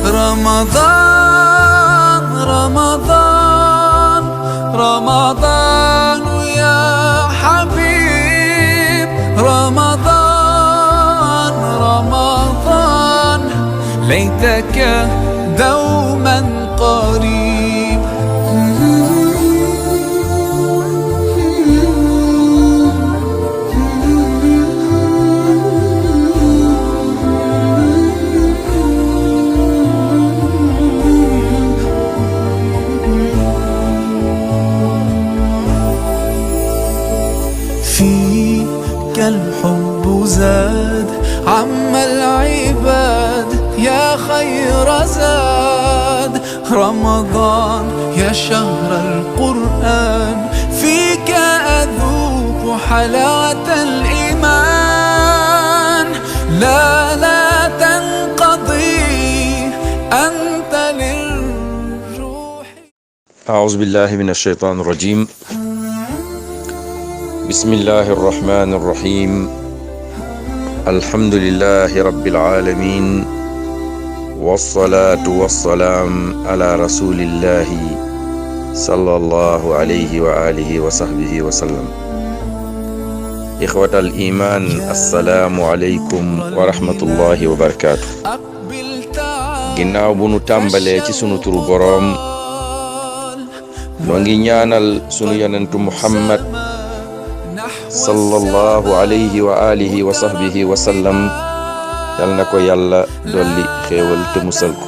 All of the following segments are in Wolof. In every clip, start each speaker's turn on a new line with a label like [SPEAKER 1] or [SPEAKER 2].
[SPEAKER 1] رمضان رمضان رمضان يا حبيب رمضان رمضان ليتك دوما قريب فيك الحب زاد عم العباد يا خير زاد رمضان يا شهر القرآن فيك أذوق حلاوة الإيمان لا تنقضي أنت للروح.
[SPEAKER 2] أعوذ بالله من الشيطان الرجيم. بسم الله الرحمن الرحيم. الحمد لله رب العالمين والصلاة والسلام على رسول الله صلى الله عليه وآله وصحبه وسلم. إخوة الإيمان السلام عليكم ورحمة الله وبركاته. ginnaaw bu nu tàmbalee ci sunu turu boroom noo ngi ñaanal sunu yonentu Muhammad sallallahu alayhi wa alihi wa sahbihi wa sallam yal na ko yàlla dolli xéewal te musal ko.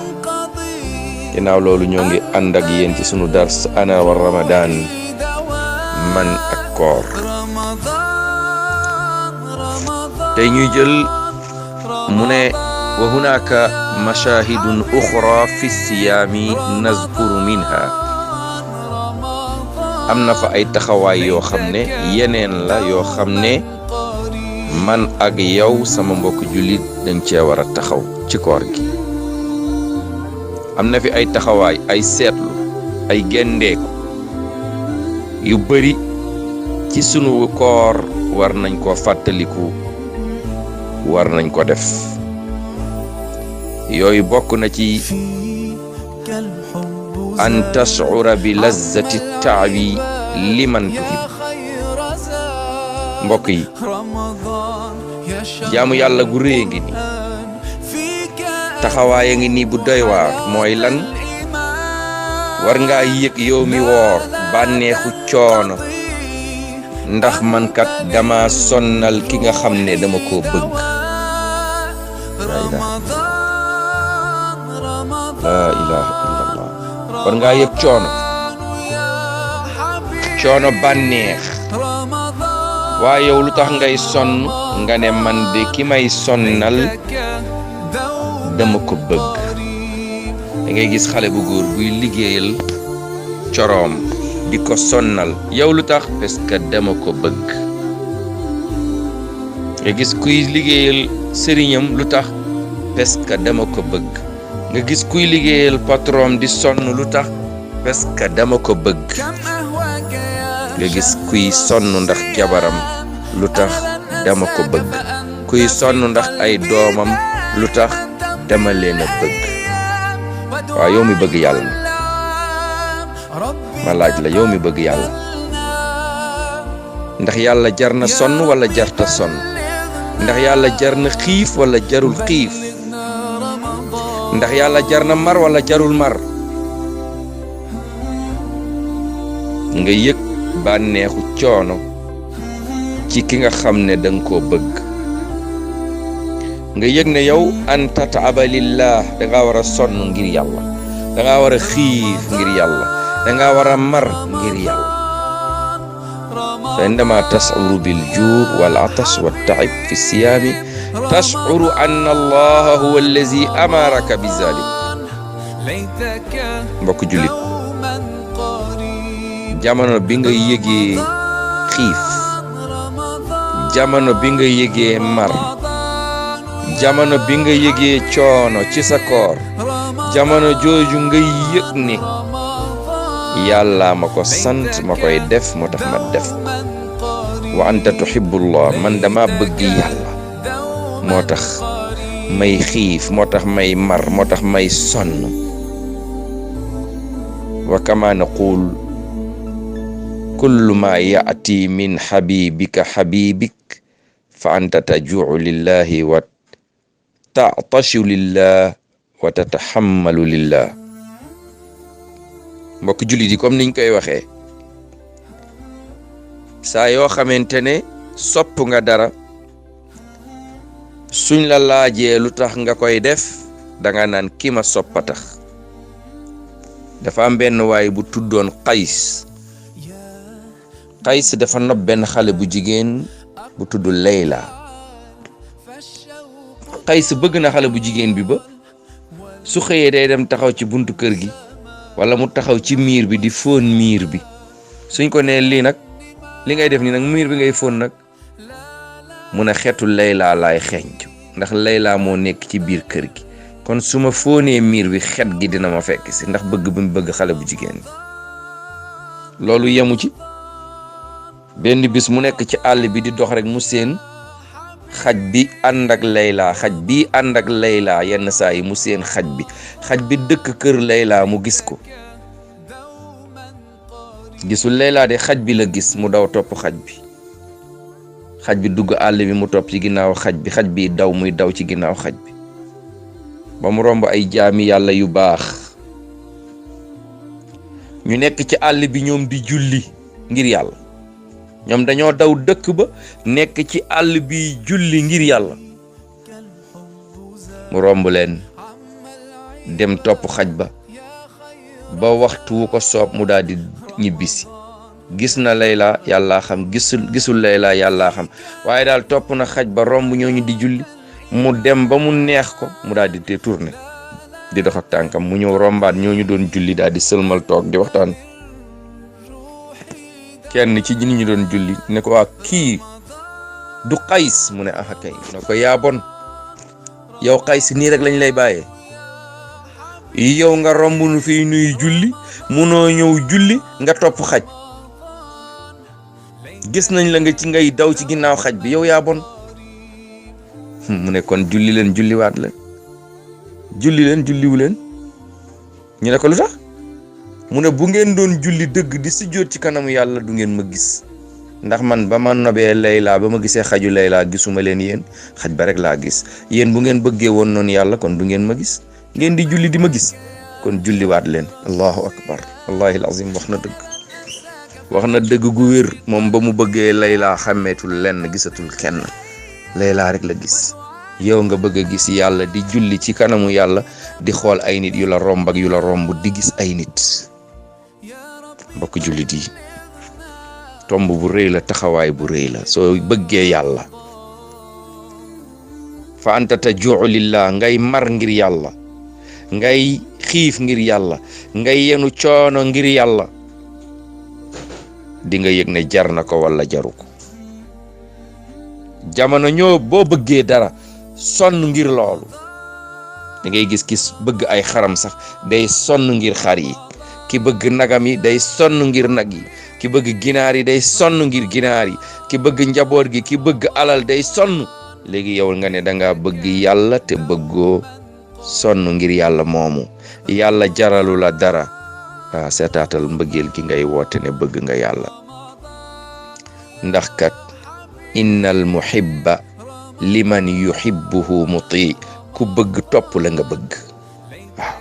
[SPEAKER 2] ginnaaw loolu ñoo ngi ànd ak yéen ci sunu dars ana wa ramadan man ak koor. tey ñuy jël mu ne wa hunaka mashahidun ukhra fi siyaami nazkuru minha. am na fa ay taxawaay yoo xam ne yeneen la yoo xam ne man ak yow sama mbokk jullit dañ cee war a taxaw ci koor gi. am na fi ay taxawaay ay seetlu ay gendeeku yu bari ci sunu koor war nañ ko fàttaliku war nañ ko def. yooyu bokk na ci an tash'ura bi lazzati taabi liman tuhib. mbokk yi jaamu yàlla gu réy ngi ni taxawaaya ngi ni bu doy waar. mooy lan? war ngaa yëg yow mi woor bànneexu coono ndax man kat dama sonnal ki nga xam ne dama koo bëgg. laa ilaha illallah. war ngaa yëg coono bànneex. waaye yow lu tax ngay sonn nga ne man de ki may sonnal dama ko bëgg. da ngay gis xale bu góor buy liggéeyal coroom di ko sonnal. yow lu tax? parce que dama ko bëgg. nga gis kuy liggéeyal sëriñam lu tax? parce que dama ko bëgg. nga gis kuy liggéeyal patron di sonn lu tax? parce que dama ko bëgg. nga gis kuy sonn ndax jabaram lu tax? dama ko bëgg. kuy sonn ndax ay doomam lu tax? dama leen a bëgg. waaw yow mi bëgg yàlla ma laaj la, yow mi bëgg yàlla ndax yàlla jar na sonn wala jarta sonn? ndax yàlla jar na xiif wala jarul xiif? ndax yàlla jar na mar wala jarul mar? nga yëg bànneexu coono ci ki nga xam ne danga koo bëgg. nga yëg ne yow an tataaba lillah danga war a sonn ngir yàlla, danga war a xiif ngir yàlla, danga war a mar ngir yàlla. fa indama tash'uru bil juu' wal atash wat ta'ib fi siyaami tash'uru anna allaha huwa allazi amaraka bi zalik. mbokk jullit, jamono bi nga yëgee xiif, jamono bi nga yëgee mar, jamono bi nga yëgee coono ci sa koor, jamono jooju nga yëg ni yàlla ma ko sant ma koy def moo tax ma def wa anta tuhibbullah, man dama bëgg yàlla moo tax may xiif moo tax may mar moo tax may sonn wa kama naqul kullu ma yaati min xabibika xabibik fa anta tajuu lillahi wa ta'tashu lillah wa tataxammalu lillah. mbokk jullit yi comme niñ koy waxee saa yoo xamante ne sopp nga dara suñ la laajee lu tax nga koy def danga naan ki ma soppa tax. dafa am benn waay bu tuddoon Qays dafa nopp benn xale bu jigéen bu tudd Layla. Qays bëgg na xale bu jigéen bi ba su xëyee day dem taxaw ci buntu kër gi wala mu taxaw ci miir bi di fóon miir bi. suñ ko nee lii nag li ngay def ni nag miir bi ngay fóon nag mu ne xeetu Layla laay xeeñcu ndax Layla moo nekk ci biir kër gi kon su ma fóonee miir bi xet gi dina ma fekk si ndax bëgg bu mu bëgg xale bu jigéen. loolu yemu ci benn bis mu nekk ci àll bi di dox rek mu seen xaj bi ànd ak Layla yenn saa yi mu seen xaj bi dëkk kër Layla mu gis ko gisul Layla de xaj bi la gis mu daw topp xaj bi dugg àll bi mu topp ci ginnaaw xaj bi daw muy daw ci ginnaaw xaj bi ba mu romb ay jaami yàlla yu baax ñu nekk ci àll bi ñoom di julli ngir yàlla. ñoom dañoo daw dëkk ba nekk ci àll bi julli ngir yàlla mu romb leen dem topp xaj ba waxtu wu ko soob mu daal di ñibbisi. gis na Layla yàllaa xam gisul Layla yàllaa xam waaye daal topp na xaj ba romb ñooñu di julli mu dem ba mu neex ko mu daal di te tourné di dox ak tànkam mu ñëw rombaat ñooñu doon julli daal di sëlmal toog di waxtaan. kenn ci nit ñi doon julli ne ko waa kii du Qays mu ne ah kay ne ko yaa bon yow Qays nii rek lañ lay bàyyee yow nga romb nu fii nuy julli munoo ñëw julli nga topp xaj gis nañ la nga ci ngay daw ci ginnaaw xaj bi yow yaa bon. mu ne kon julli leen julliwaat leen julliwu leen ñu ne ko lu tax mu ne bu ngeen doon julli dëgg di sujjóot ci kanamu yàlla du ngeen ma gis ndax man ba ma nobee Layla ba ma gisee xaju Layla gisuma leen yéen xaj ba rek laa gis yéen bu ngeen bëggee woon noonu yàlla kon du ngeen ma gis ngeen di julli di ma gis kon julliwaat leen. allahu akbar wallahi alazim wax na dëgg gu wér. moom ba mu bëggee Layla xàmmeetul lenn gisatul kenn Layla rek la gis. yow nga bëgg a gis yàlla di julli ci kanamu yàlla di xool ay nit yu la romb ak yu la romb di gis ay nit. mbokk jullit yi tomb bu rëy la taxawaay bu rëy la soo bëggee yàlla fa anta tajuu lillah ngay mar ngir yàlla ngay xiif ngir yàlla ngay yenu coono ngir yàlla di nga yëg ne jar na ko wala jaru ko. jamono ñoo boo bëggee dara sonn ngir loolu da ngay gis ki bëgg ay xaram sax day sonn ngir xar yi ki bëgg nagam yi day sonn ngir nag yi ki bëgg ginaar yi day sonn ngir ginaar yi ki bëgg njaboot gi ki bëgg alal day sonn. léegi yow nga ne danga bëgg yàlla te bëggoo sonn ngir yàlla moomu yàlla jaralu la dara. seetaatal mbëggeel gi ngay woote ne bëgg nga yàlla ndax kat innal muhibba liman yuhibbuhu muti ku bëgg topp la nga bëgg. waaw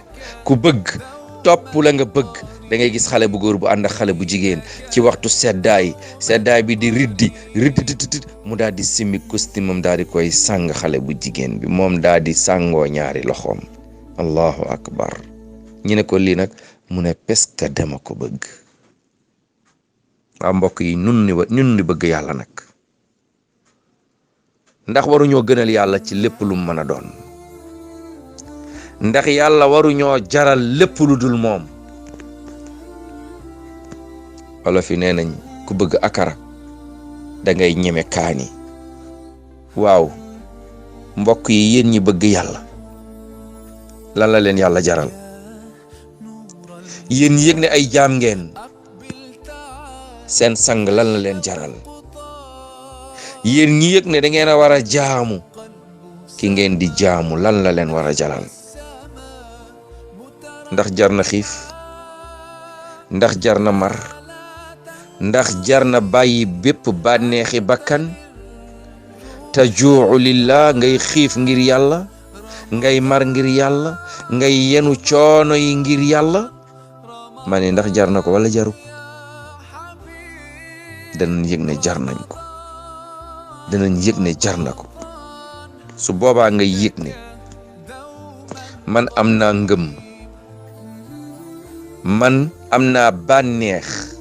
[SPEAKER 2] ku bëgg topp la nga bëgg. da ngay gis xale bu góor bu ànd ak xale bu jigéen ci waxtu seddaay bi di riddi mu daal di simi costume am daal di koy sàng xale bu jigéen bi moom daal di sàngoo ñaari loxoom. allahu akbar. ñu ne ko lii nag mu ne parce que dama ko bëgg. waa mbokk yi ñun ni bëgg yàlla nag ndax waruñoo gënal yàlla ci lépp lu mu mën a doon ndax yàlla waruñoo jaral lépp lu dul moom. Wolof yi nee nañ ku bëgg akara da ngay ñeme kaani. waaw mbokk yi yéen ñi bëgg yàlla lan la leen yàlla jaral yéen yëg ne ay jaam ngeen seen sang lan la leen jaral yéen ñi yëg ne da ngeen a war a jaamu ki ngeen di jaamu lan la leen war a jalal. ndax jar na xiif, ndax jar na mar, ndax jar na bàyyi bépp bànneexi bakkan, tajuucu lillah, ngay xiif ngir yàlla, ngay mar ngir yàlla, ngay yenu coono yi ngir yàlla. ma ne ndax jar na ko wala jaru? danañ yëg ne jar nañ ko, danañ yëg ne jar na ko. su boobaa ngay yëg ne man am naa ngëm, man am naa bànneex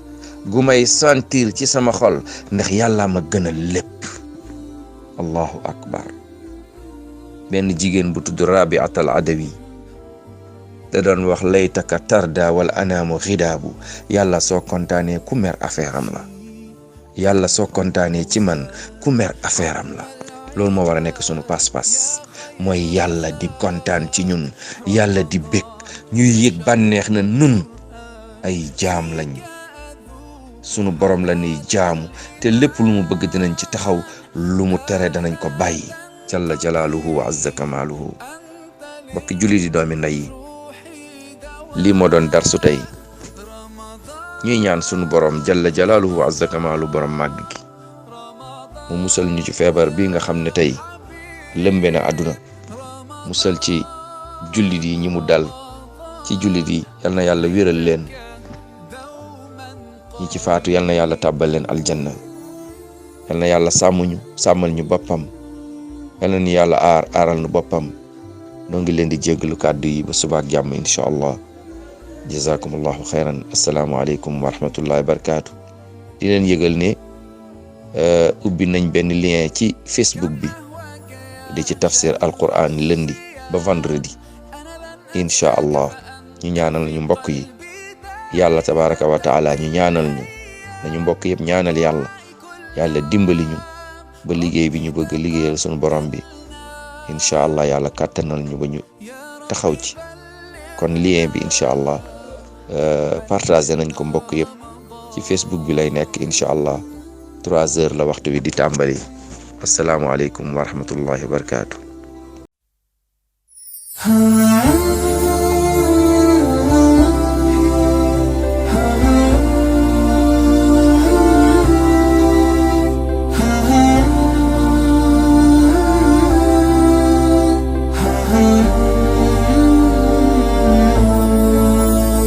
[SPEAKER 2] gu may sentir ci sama xol ndax yàlla ma gënal lépp. allahu akbar. benn jigéen bu tudd Rabiat al Adawi da doon wax laytaka tarda wal anaamu xidaabu. yàlla soo kontaanee ku mer affaire am la, yàlla soo kontaanee ci man ku mer affaire am la. loolu moo war a nekk sunu pas-pas, mooy yàlla di kontaan ci ñun, yàlla di bég, ñuy yëg bànneex na nun ay jaam lañu, sunu borom la ñuy jaamu, te lépp lu mu bëgg dinañ ci taxaw, lu mu tere danañ ko bàyyi. jalla jalaaluhu wa azza kamaaluhu. bokki julli di doomi ndey yi, lii moo doon darsu tey. ñuy ñaan sunu borom jalla jalaaluhu wa azza kamaaluhu, borom màgg gi, mu musal ñu ci feebar bii nga xam ne tey lëmbe na àdduna. musal ci jullit yi ñi mu dal, ci jullit yi yal na yàlla wéral leen, ñi ci faatu yal na yàlla tàbbal leen aljanna. yal na yàlla sàmmuñu, sàmmal ñu boppam, yal na ñu yàlla aaral nu boppam. noo ngi leen di jéggalu kàddu yi ba subaak jàmm insha allah. jazakumullahu xayran. assalaamu aleykum wa rahmatullahi wa barakaatu. di leen yëgal ne ubbi nañ benn lien ci Facebook bi di ci tafsir alquran lundi ba vendredi insha allah. ñu ñaanal ñu mbokk yi, yàlla tabaraka wa taala ñu ñaanal ñu, nañu mbokk yëpp ñaanal yàlla, yàlla dimbali ñu ba liggéey bi ñu bëgg liggéeyal sunu borom bi insha allah, yàlla kàttanal ñu ba ñu taxaw ci. kon lien bi insha allah partagé nañ ko mbokk yëpp, ci Facebook bi lay nekk insha allah. 3 heures la waxtu wi di tàmbali. assalaamu aleykum wa rahmatullahi wa barakaatu.